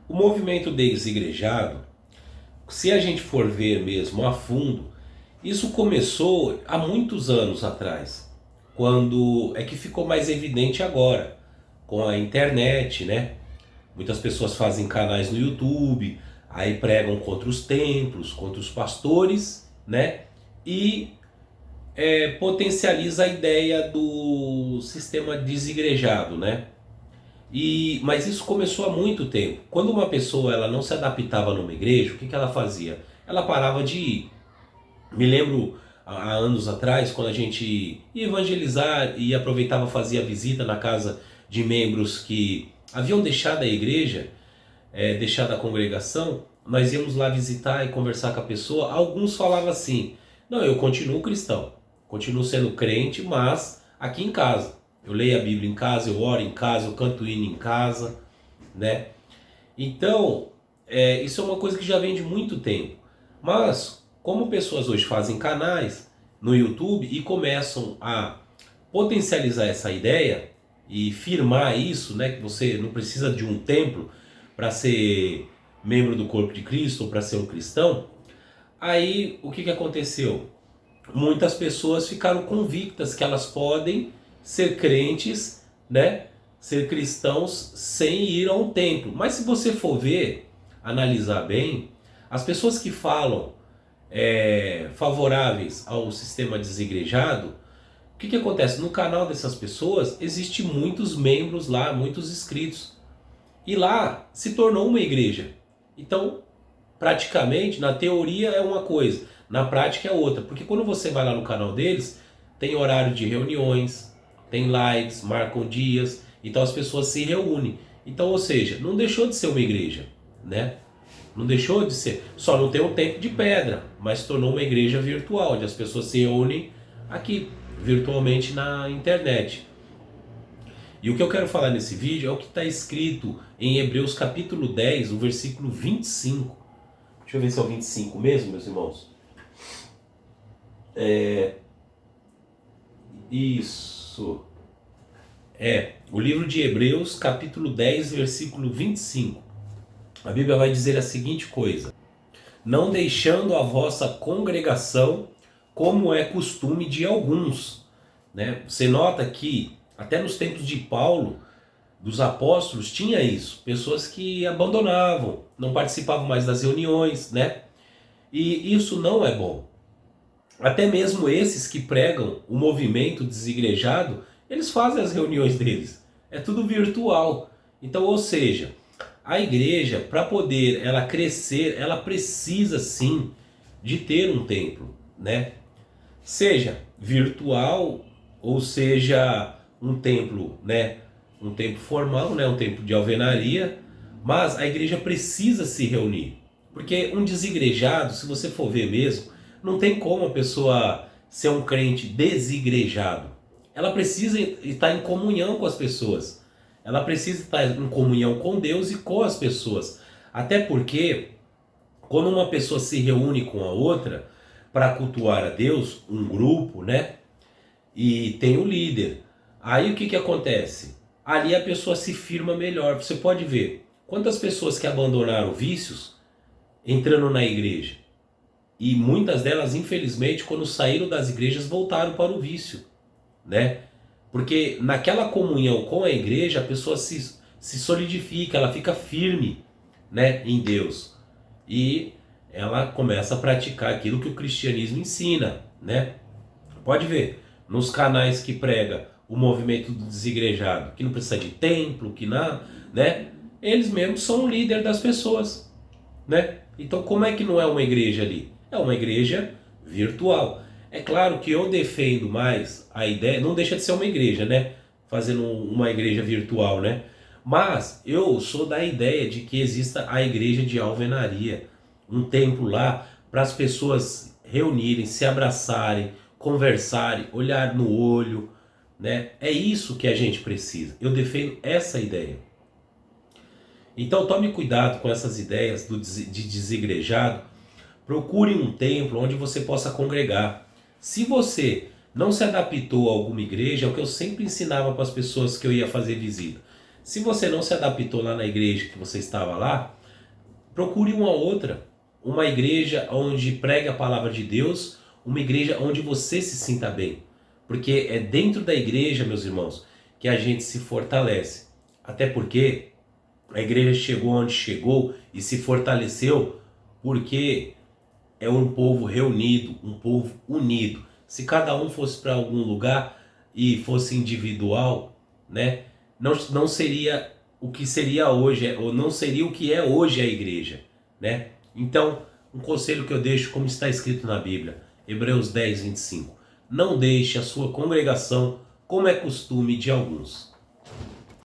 O movimento desigrejado, se a gente for ver mesmo a fundo, isso começou há muitos anos atrás, quando é que ficou mais evidente agora, com a internet, né? Muitas pessoas fazem canais no YouTube, aí pregam contra os templos, contra os pastores, né? E potencializa a ideia do sistema desigrejado, né? Mas isso começou há muito tempo. Quando uma pessoa ela não se adaptava numa igreja, o que ela fazia? Ela parava de ir. Me lembro há anos atrás, quando a gente ia evangelizar e aproveitava e fazia visita na casa de membros que haviam deixado a igreja, deixado a congregação, nós íamos lá visitar e conversar com a pessoa. Alguns falavam assim: não, eu continuo cristão, continuo sendo crente, mas aqui em casa. Eu leio a Bíblia em casa, eu oro em casa, eu canto hino em casa, né? Então, isso é uma coisa que já vem de muito tempo. Mas, como pessoas hoje fazem canais no YouTube e começam a potencializar essa ideia e firmar isso, né, que você não precisa de um templo para ser membro do corpo de Cristo ou para ser um cristão, aí o que aconteceu? Muitas pessoas ficaram convictas que elas podem ser crentes, né, ser cristãos sem ir a um templo. Mas se você for ver, analisar bem, as pessoas que falam favoráveis ao sistema desigrejado, o que acontece? No canal dessas pessoas, existe muitos membros lá, muitos inscritos. E lá se tornou uma igreja. Então, praticamente, na teoria é uma coisa, na prática é outra. Porque quando você vai lá no canal deles, tem horário de reuniões, tem lives, marcam dias, então as pessoas se reúnem. Então, ou seja, não deixou de ser uma igreja, né? Não deixou de ser, só não tem um tempo de pedra, mas se tornou uma igreja virtual, onde as pessoas se reúnem aqui, virtualmente na internet. E o que eu quero falar nesse vídeo é o que está escrito em Hebreus capítulo 10, o versículo 25. Deixa eu ver se é o 25 mesmo, meus irmãos. Isso. O livro de Hebreus capítulo 10, versículo 25. A Bíblia vai dizer a seguinte coisa: não deixando a vossa congregação, como é costume de alguns. Né? Você nota que até nos tempos de Paulo, dos apóstolos, tinha isso. Pessoas que abandonavam, não participavam mais das reuniões, né? E isso não é bom. Até mesmo esses que pregam o movimento desigrejado, eles fazem as reuniões deles. É tudo virtual. Então, ou seja, a igreja, para poder ela crescer, ela precisa sim de ter um templo, né? Seja virtual ou seja um templo, né? Um templo formal, né? Um templo de alvenaria, mas a igreja precisa se reunir. Porque um desigrejado, se você for ver mesmo, não tem como a pessoa ser um crente desigrejado. Ela precisa estar em comunhão com as pessoas. Ela precisa estar em comunhão com Deus e com as pessoas. Até porque, quando uma pessoa se reúne com a outra para cultuar a Deus, um grupo, né? E tem o líder. Aí o que acontece? Ali a pessoa se firma melhor. Você pode ver quantas pessoas que abandonaram vícios entrando na igreja. E muitas delas, infelizmente, quando saíram das igrejas, voltaram para o vício, né? Porque naquela comunhão com a igreja, a pessoa se solidifica, ela fica firme, né, em Deus. E ela começa a praticar aquilo que o cristianismo ensina, né? Pode ver, nos canais que prega o movimento do desigrejado, que não precisa de templo, que não, né? Eles mesmos são o líder das pessoas, né? Então como é que não é uma igreja ali? É uma igreja virtual. É claro que eu defendo mais a ideia, não deixa de ser uma igreja, né? Fazendo uma igreja virtual, né? Mas eu sou da ideia de que exista a igreja de alvenaria, um templo lá para as pessoas reunirem, se abraçarem, conversarem, olhar no olho, né? É isso que a gente precisa. Eu defendo essa ideia. Então tome cuidado com essas ideias de desigrejado. Procure um templo onde você possa congregar. Se você não se adaptou a alguma igreja, é o que eu sempre ensinava para as pessoas que eu ia fazer visita. Se você não se adaptou lá na igreja que você estava lá, procure uma igreja onde pregue a palavra de Deus, uma igreja onde você se sinta bem. Porque é dentro da igreja, meus irmãos, que a gente se fortalece. Até porque a igreja chegou onde chegou e se fortaleceu porque é um povo reunido, um povo unido. Se cada um fosse para algum lugar e fosse individual, né, não seria o que seria hoje, ou não seria o que é hoje a igreja, né? Então, um conselho que eu deixo, como está escrito na Bíblia, Hebreus 10, 25. Não deixe a sua congregação como é costume de alguns.